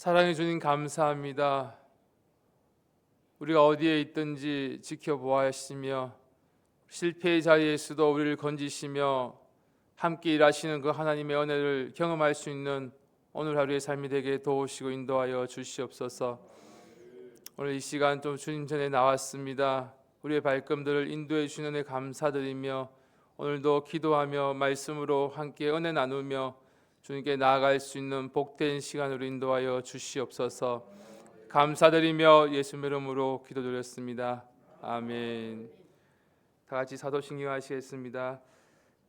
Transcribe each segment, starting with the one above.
사랑해 주님 감사합니다. 우리가 어디에 있든지 지켜보아하시며 실패의 자리에서도 우리를 건지시며 함께 일하시는 그 하나님의 은혜를 경험할 수 있는 오늘 하루의 삶이 되게 도우시고 인도하여 주시옵소서. 오늘 이 시간 좀 주님 전에 나왔습니다. 우리의 발걸음들을 인도해 주시는 은혜 감사드리며 오늘도 기도하며 말씀으로 함께 은혜 나누며 주님께 나아갈 수 있는 복된 시간으로 인도하여 주시옵소서. 감사드리며 예수님 이름으로 기도드렸습니다. 아멘. 다 같이 사도신경 하시겠습니다.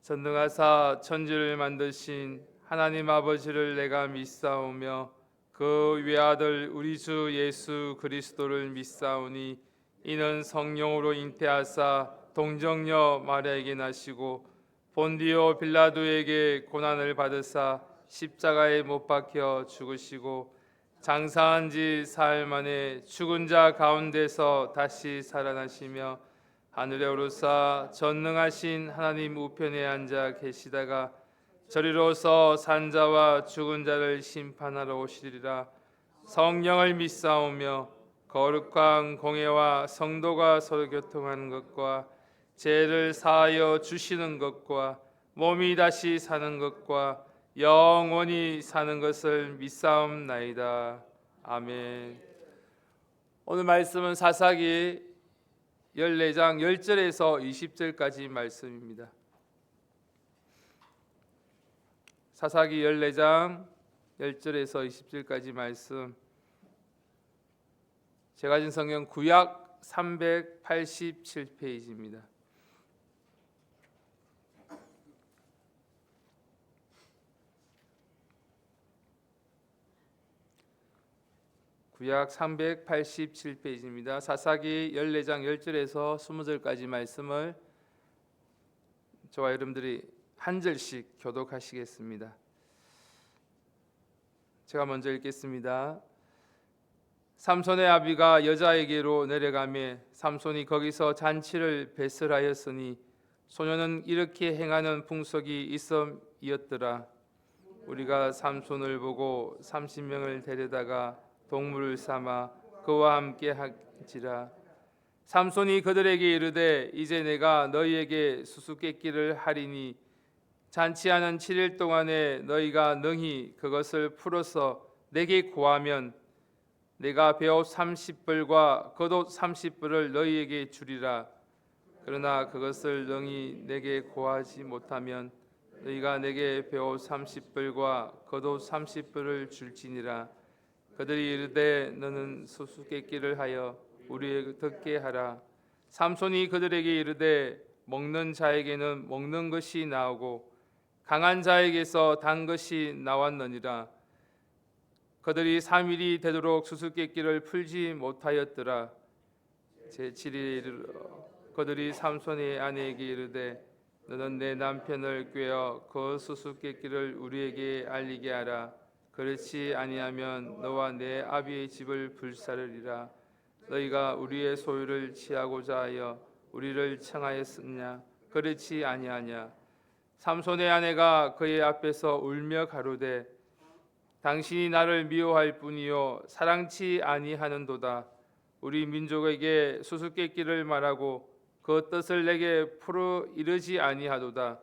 전능하사 천지를 만드신 하나님 아버지를 내가 믿사오며 그 외아들 우리 주 예수 그리스도를 믿사오니 이는 성령으로 잉태하사 동정녀 마리아에게 나시고 본디오 빌라도에게 고난을 받으사 십자가에 못 박혀 죽으시고 장사한 지 사흘 만에 죽은 자 가운데서 다시 살아나시며 하늘에 오르사 전능하신 하나님 우편에 앉아 계시다가 저리로서 산자와 죽은 자를 심판하러 오시리라. 성령을 믿사오며 거룩한 공회와 성도가 서로 교통하는 것과 죄를 사하여 주시는 것과 몸이 다시 사는 것과 영원히 사는 것을 믿사옵나이다. 아멘. 오늘 말씀은 사사기 14장 10절에서 20절까지 말씀입니다. 사사기 14장 10절에서 20절까지 말씀. 제가 가진 성경 구약 387페이지입니다. 구약 387페이지입니다. 사사기 14장 10절에서 20절까지 말씀을 저와 여러분들이 한 절씩 교독하시겠습니다. 제가 먼저 읽겠습니다. 삼손의 아비가 여자에게로 내려가매 삼손이 거기서 잔치를 배설하였으니 소녀는 이렇게 행하는 풍속이 있음이었더라. 우리가 삼손을 보고 30명을 데려다가 동물을 삼아 그와 함께 하지라. 삼손이 그들에게 이르되 이제 내가 너희에게 수수께끼를 하리니 잔치하는 7일 동안에 너희가 능히 그것을 풀어서 내게 고하면 내가 배옷 30벌과 겉옷 30벌을 너희에게 주리라. 그러나 그것을 능히 내게 고하지 못하면 너희가 내게 배옷 30벌과 겉옷 30벌을 줄지니라. 그들이 이르되 너는 수수께끼를 하여 우리에게 듣게 하라. 삼손이 그들에게 이르되 먹는 자에게는 먹는 것이 나오고 강한 자에게서 단 것이 나왔느니라. 그들이 3일이 되도록 수수께끼를 풀지 못하였더라. 제7일에 이르러 그들이 삼손의 아내에게 이르되 너는 내 남편을 꾀어 그 수수께끼를 우리에게 알리게 하라. 그렇지 아니하면 너와 내 아비의 집을 불사르리라. 너희가 우리의 소유를 취하고자 하여 우리를 청하였느냐? 그렇지 아니하냐? 삼손의 아내가 그의 앞에서 울며 가로되 당신이 나를 미워할 뿐이요 사랑치 아니하는도다. 우리 민족에게 수수께끼를 말하고 그 뜻을 내게 풀어 이르지 아니하도다.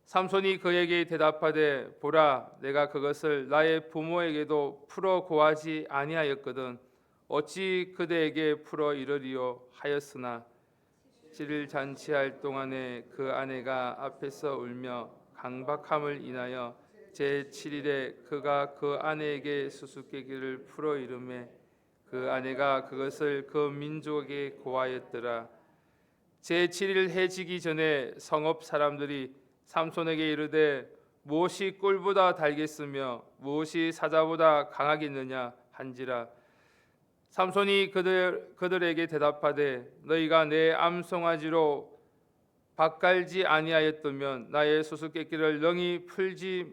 삼손이 그에게 대답하되 보라 내가 그것을 나의 부모에게도 풀어 고하지 아니하였거든 어찌 그대에게 풀어 이르리요 하였으나 7일 잔치할 동안에 그 아내가 앞에서 울며 강박함을 인하여 제7일에 그가 그 아내에게 수수께끼를 풀어 이르매 그 아내가 그것을 그 민족에게 고하였더라. 제7일 해지기 전에 성읍 사람들이 삼손에게 이르되 무엇이 꿀보다 달겠으며 무엇이 사자보다 강하겠느냐 한지라. 삼손이 그들에게 대답하되 너희가 내 암송아지로 밭갈지 아니하였다면 나의 수수께끼를 능히 풀지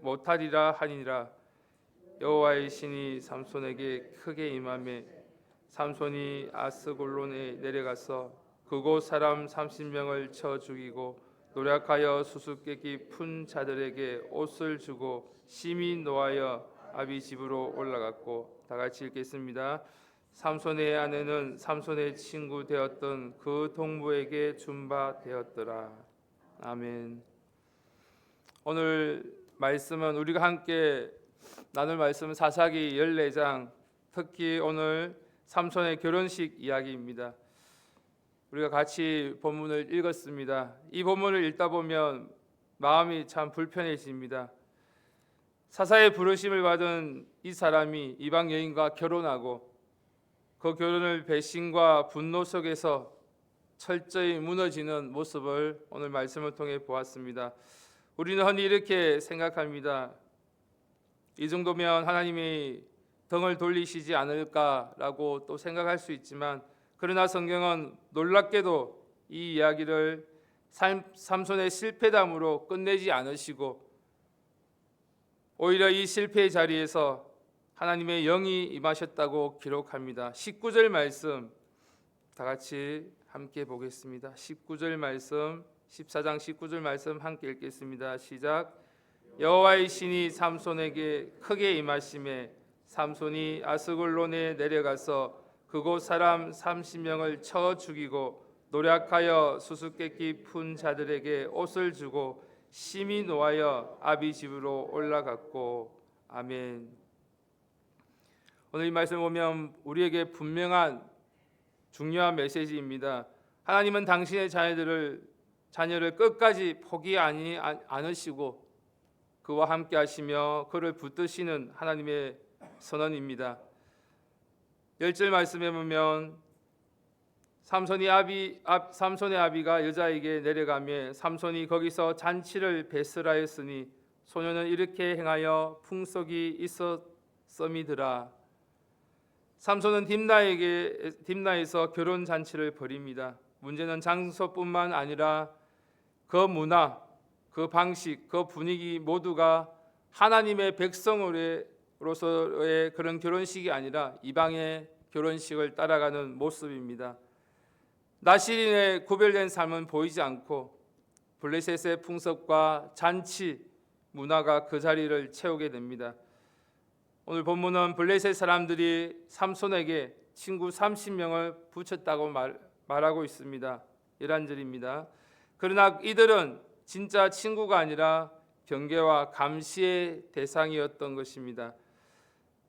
못하리라 하니라. 여호와의 신이 삼손에게 크게 임하매 삼손이 아스골론에 내려가서 그곳 사람 30명을 쳐 죽이고 노력하여 수수께끼 푼 자들에게 옷을 주고 심히 노하여 아비 집으로 올라갔고, 다 같이 읽겠습니다. 삼손의 아내는 삼손의 친구 되었던 그 동무에게 준 바 되었더라. 아멘. 오늘 말씀은 우리가 함께 나눌 말씀은 사사기 14장, 특히 오늘 삼손의 결혼식 이야기입니다. 우리가 같이 본문을 읽었습니다. 이 본문을 읽다 보면 마음이 참 불편해집니다. 사사의 부르심을 받은 이 사람이 이방 여인과 결혼하고 그 결혼을 배신과 분노 속에서 철저히 무너지는 모습을 오늘 말씀을 통해 보았습니다. 우리는 흔히 이렇게 생각합니다. 이 정도면 하나님이 등을 돌리시지 않을까라고 또 생각할 수 있지만, 그러나 성경은 놀랍게도 이 이야기를 삼손의 실패담으로 끝내지 않으시고 오히려 이 실패의 자리에서 하나님의 영이 임하셨다고 기록합니다. 19절 말씀 다 같이 함께 보겠습니다. 19절 말씀, 14장 19절 말씀 함께 읽겠습니다. 시작. 여호와의 신이 삼손에게 크게 임하심에 삼손이 아스글론에 내려가서 그곳 사람 30명을 쳐 죽이고 노략하여 수수께끼 푼 자들에게 옷을 주고 심히 노하여 아비 집으로 올라갔고. 아멘. 오늘 이 말씀 보면 우리에게 분명한 중요한 메시지입니다. 하나님은 당신의 자녀를 끝까지 포기하지 않으시고 그와 함께 하시며 그를 붙드시는 하나님의 선언입니다. 10절 말씀에 보면 삼손의 아비가 여자에게 내려가며 삼손이 거기서 잔치를 베스라였으니 소녀는 이렇게 행하여 풍속이 있었음이더라. 삼손은 딥나에서 결혼 잔치를 벌입니다. 문제는 장소뿐만 아니라 그 문화, 그 방식, 그 분위기 모두가 하나님의 백성으로서의 그런 결혼식이 아니라 이방의 결혼식을 따라가는 모습입니다. 나시린의 구별된 삶은 보이지 않고 블레셋의 풍습과 잔치 문화가 그 자리를 채우게 됩니다. 오늘 본문은 블레셋 사람들이 삼손에게 친구 30명을 붙였다고 말하고 있습니다. 11절입니다. 그러나 이들은 진짜 친구가 아니라 경계와 감시의 대상이었던 것입니다.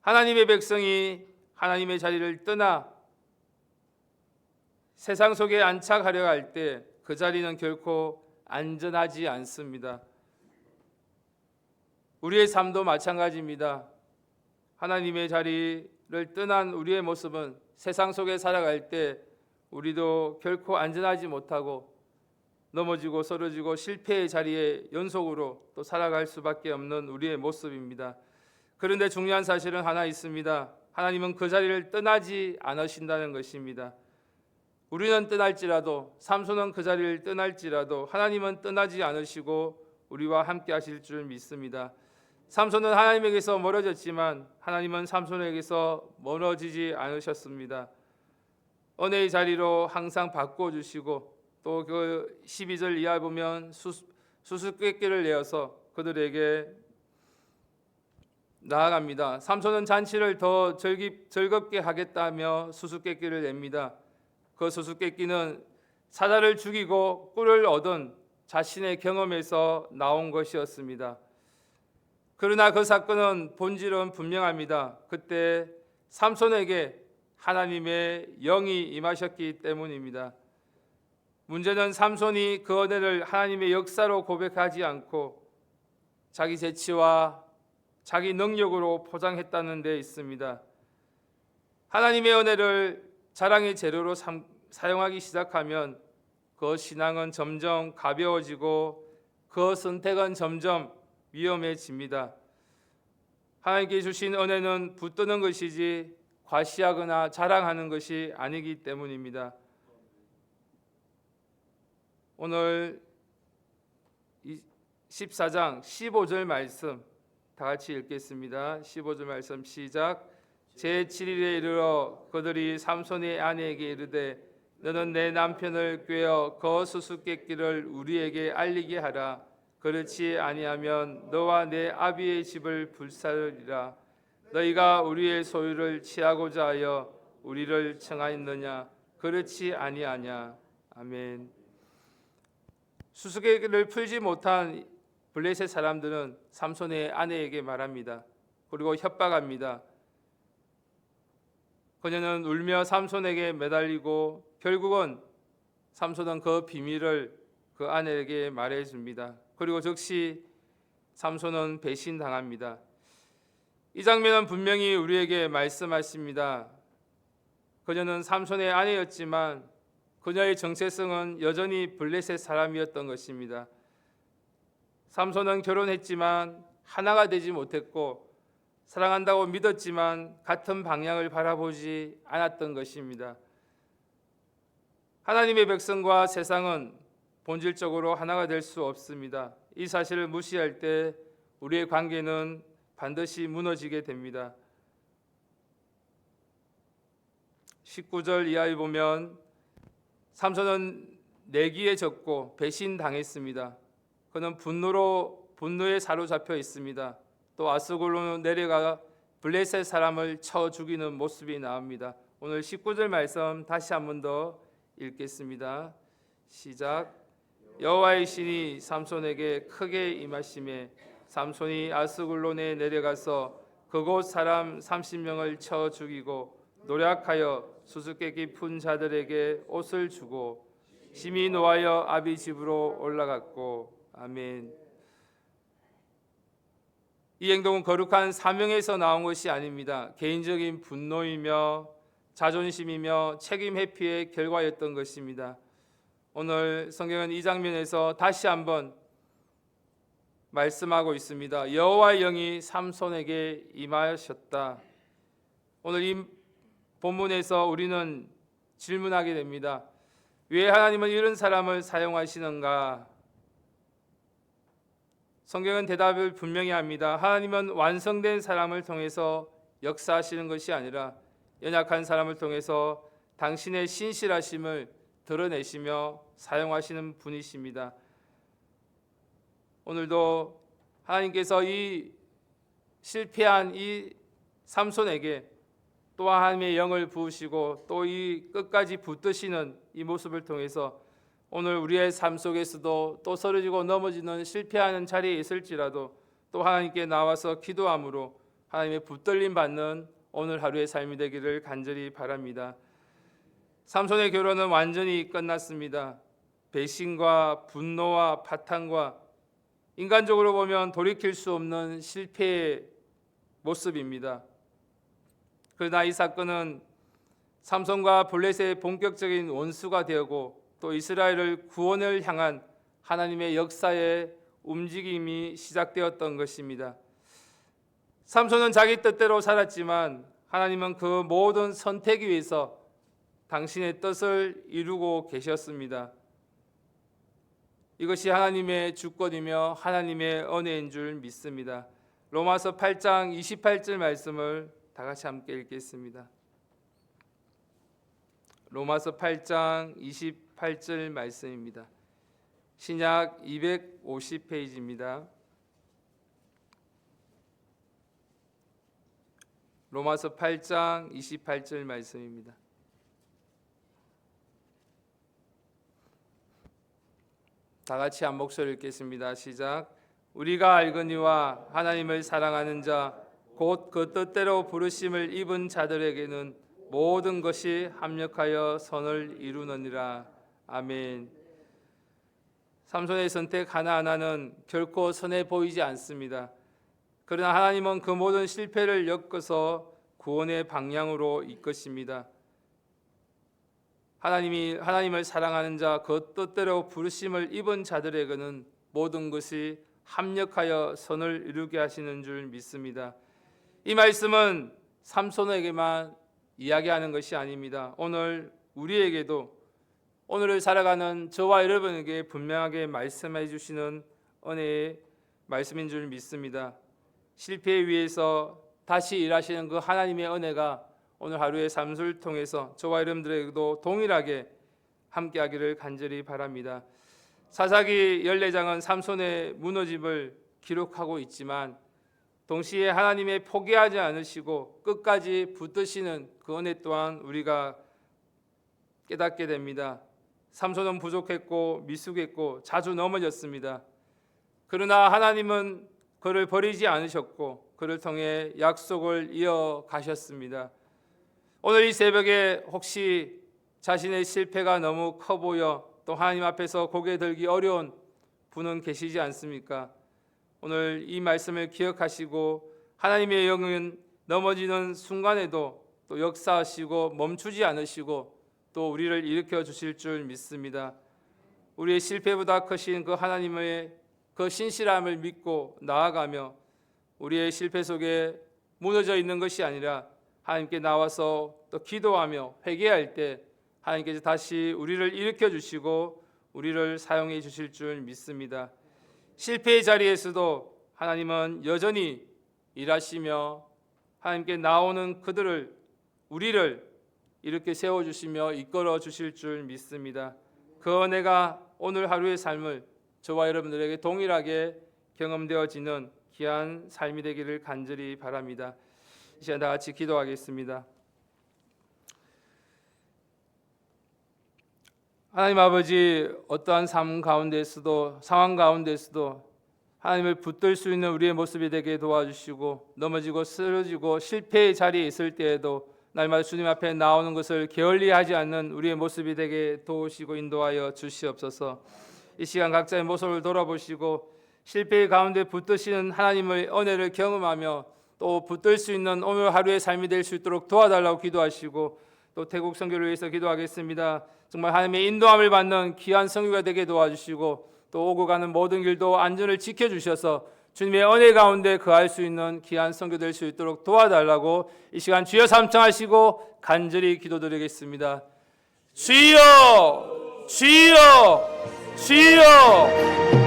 하나님의 백성이 하나님의 자리를 떠나 세상 속에 안착하려 할 때 그 자리는 결코 안전하지 않습니다. 우리의 삶도 마찬가지입니다. 하나님의 자리를 떠난 우리의 모습은 세상 속에 살아갈 때 우리도 결코 안전하지 못하고 넘어지고 쓰러지고 실패의 자리에 연속으로 또 살아갈 수밖에 없는 우리의 모습입니다. 그런데 중요한 사실은 하나 있습니다. 하나님은 그 자리를 떠나지 않으신다는 것입니다. 우리는 떠날지라도, 삼손은 그 자리를 떠날지라도 하나님은 떠나지 않으시고 우리와 함께 하실 줄 믿습니다. 삼손은 하나님에게서 멀어졌지만 하나님은 삼손에게서 멀어지지 않으셨습니다. 은혜의 자리로 항상 바꿔주시고 또 그 12절 이하에 보면 수수께끼를 내어서 그들에게 나아갑니다. 삼손은 잔치를 더 즐겁게 하겠다며 수수께끼를 냅니다. 그 수수께끼는 사자를 죽이고 꿀을 얻은 자신의 경험에서 나온 것이었습니다. 그러나 그 사건은 본질은 분명합니다. 그때 삼손에게 하나님의 영이 임하셨기 때문입니다. 문제는 삼손이 그 은혜를 하나님의 역사로 고백하지 않고 자기 재치와 자기 능력으로 포장했다는 데 있습니다. 하나님의 은혜를 자랑의 재료로 사용하기 시작하면 그 신앙은 점점 가벼워지고 그 선택은 점점 위험해집니다. 하나님께 주신 은혜는 붙드는 것이지 과시하거나 자랑하는 것이 아니기 때문입니다. 오늘 14장 15절 말씀 다 같이 읽겠습니다. 15절 말씀 시작. 제7일에 이르러 그들이 삼손의 아내에게 이르되 너는 내 남편을 꾀어 그 수수께끼를 우리에게 알리게 하라. 그렇지 아니하면 너와 내 아비의 집을 불사르리라. 너희가 우리의 소유를 취하고자 하여 우리를 청하였느냐? 그렇지 아니하냐. 아멘. 수수께끼를 풀지 못한 블레셋 사람들은 삼손의 아내에게 말합니다. 그리고 협박합니다. 그녀는 울며 삼손에게 매달리고 결국은 삼손은 그 비밀을 그 아내에게 말해줍니다. 그리고 즉시 삼손은 배신당합니다. 이 장면은 분명히 우리에게 말씀하십니다. 그녀는 삼손의 아내였지만 그녀의 정체성은 여전히 블레셋 사람이었던 것입니다. 삼손은 결혼했지만 하나가 되지 못했고 사랑한다고 믿었지만 같은 방향을 바라보지 않았던 것입니다. 하나님의 백성과 세상은 본질적으로 하나가 될 수 없습니다. 이 사실을 무시할 때 우리의 관계는 반드시 무너지게 됩니다. 19절 이하에 보면 삼손은 내기에 졌고 배신당했습니다. 그는 분노에 사로잡혀 있습니다. 또 아스골로 내려가 블레셋 사람을 쳐 죽이는 모습이 나옵니다. 오늘 19절 말씀 다시 한 번 더 읽겠습니다. 시작. 여호와의 신이 삼손에게 크게 임하심에 삼손이 아스글론에 내려가서 그곳 사람 30명을 쳐 죽이고 노략하여 수수께끼 푼 자들에게 옷을 주고 심히 노하여 아비 집으로 올라갔고. 아멘. 이 행동은 거룩한 사명에서 나온 것이 아닙니다. 개인적인 분노이며 자존심이며 책임 회피의 결과였던 것입니다. 오늘 성경은 이 장면에서 다시 한번 말씀하고 있습니다. 여호와의 영이 삼손에게 임하셨다. 오늘 이 본문에서 우리는 질문하게 됩니다. 왜 하나님은 이런 사람을 사용하시는가? 성경은 대답을 분명히 합니다. 하나님은 완성된 사람을 통해서 역사하시는 것이 아니라 연약한 사람을 통해서 당신의 신실하심을 드러내시며 사용하시는 분이십니다. 오늘도 하나님께서 이 실패한 이 삼손에게 또 하나님의 영을 부으시고 또 이 끝까지 붙드시는 이 모습을 통해서 오늘 우리의 삶 속에서도 또 쓰러지고 넘어지는 실패하는 자리에 있을지라도 또 하나님께 나와서 기도함으로 하나님의 붙들림 받는 오늘 하루의 삶이 되기를 간절히 바랍니다. 삼손의 결혼은 완전히 끝났습니다. 배신과 분노와 파탄과 인간적으로 보면 돌이킬 수 없는 실패의 모습입니다. 그러나 이 사건은 삼손과 블레셋의 본격적인 원수가 되었고 또 이스라엘을 구원을 향한 하나님의 역사의 움직임이 시작되었던 것입니다. 삼손은 자기 뜻대로 살았지만 하나님은 그 모든 선택 위에서 당신의 뜻을 이루고 계셨습니다. 이것이 하나님의 주권이며 하나님의 은혜인 줄 믿습니다. 로마서 8장 28절 말씀을 다 같이 함께 읽겠습니다. 로마서 8장 28절 말씀입니다. 신약 250페이지입니다. 로마서 8장 28절 말씀입니다. 다 같이 한 목소리 읽겠습니다. 시작. 우리가 알거니와 하나님을 사랑하는 자 곧 그 뜻대로 부르심을 입은 자들에게는 모든 것이 합력하여 선을 이루느니라. 아멘. 삼손의 선택 하나하나는 결코 선해 보이지 않습니다. 그러나 하나님은 그 모든 실패를 엮어서 구원의 방향으로 이끄십니다. 하나님을 사랑하는 자, 그 뜻대로 부르심을 입은 자들에게는 모든 것이 합력하여 선을 이루게 하시는 줄 믿습니다. 이 말씀은 삼손에게만 이야기하는 것이 아닙니다. 오늘 우리에게도 오늘을 살아가는 저와 여러분에게 분명하게 말씀해 주시는 은혜의 말씀인 줄 믿습니다. 실패 위에서 다시 일하시는 그 하나님의 은혜가 오늘 하루의 삶을 통해서 저와 여러분들에게도 동일하게 함께하기를 간절히 바랍니다. 사사기 14장은 삼손의 무너짐을 기록하고 있지만 동시에 하나님의 포기하지 않으시고 끝까지 붙드시는 그 은혜 또한 우리가 깨닫게 됩니다. 삼손은 부족했고 미숙했고 자주 넘어졌습니다. 그러나 하나님은 그를 버리지 않으셨고 그를 통해 약속을 이어가셨습니다. 오늘 이 새벽에 혹시 자신의 실패가 너무 커 보여 또 하나님 앞에서 고개 들기 어려운 분은 계시지 않습니까? 오늘 이 말씀을 기억하시고 하나님의 영은 넘어지는 순간에도 또 역사하시고 멈추지 않으시고 또 우리를 일으켜 주실 줄 믿습니다. 우리의 실패보다 크신 그 하나님의 그 신실함을 믿고 나아가며 우리의 실패 속에 무너져 있는 것이 아니라 하나님께 나와서 또 기도하며 회개할 때 하나님께서 다시 우리를 일으켜 주시고 우리를 사용해 주실 줄 믿습니다. 실패의 자리에서도 하나님은 여전히 일하시며 하나님께 나오는 그들을 우리를 이렇게 세워주시며 이끌어 주실 줄 믿습니다. 그 은혜가 오늘 하루의 삶을 저와 여러분들에게 동일하게 경험되어지는 귀한 삶이 되기를 간절히 바랍니다. 이 시간 다 같이 기도하겠습니다. 하나님 아버지, 어떠한 삶 가운데서도 상황 가운데서도 하나님을 붙들 수 있는 우리의 모습이 되게 도와주시고 넘어지고 쓰러지고 실패의 자리에 있을 때에도 날마다 주님 앞에 나오는 것을 게을리하지 않는 우리의 모습이 되게 도우시고 인도하여 주시옵소서. 이 시간 각자의 모습을 돌아보시고 실패의 가운데 붙드시는 하나님의 은혜를 경험하며 또 붙들 수 있는 오늘 하루의 삶이 될 수 있도록 도와달라고 기도하시고 또 태국 선교를 위해서 기도하겠습니다. 정말 하나님의 인도함을 받는 귀한 선교가 되게 도와주시고 또 오고 가는 모든 길도 안전을 지켜주셔서 주님의 은혜 가운데 거할 수 있는 귀한 선교 될 수 있도록 도와달라고 이 시간 주여 삼청하시고 간절히 기도드리겠습니다. 주여, 주여, 주여.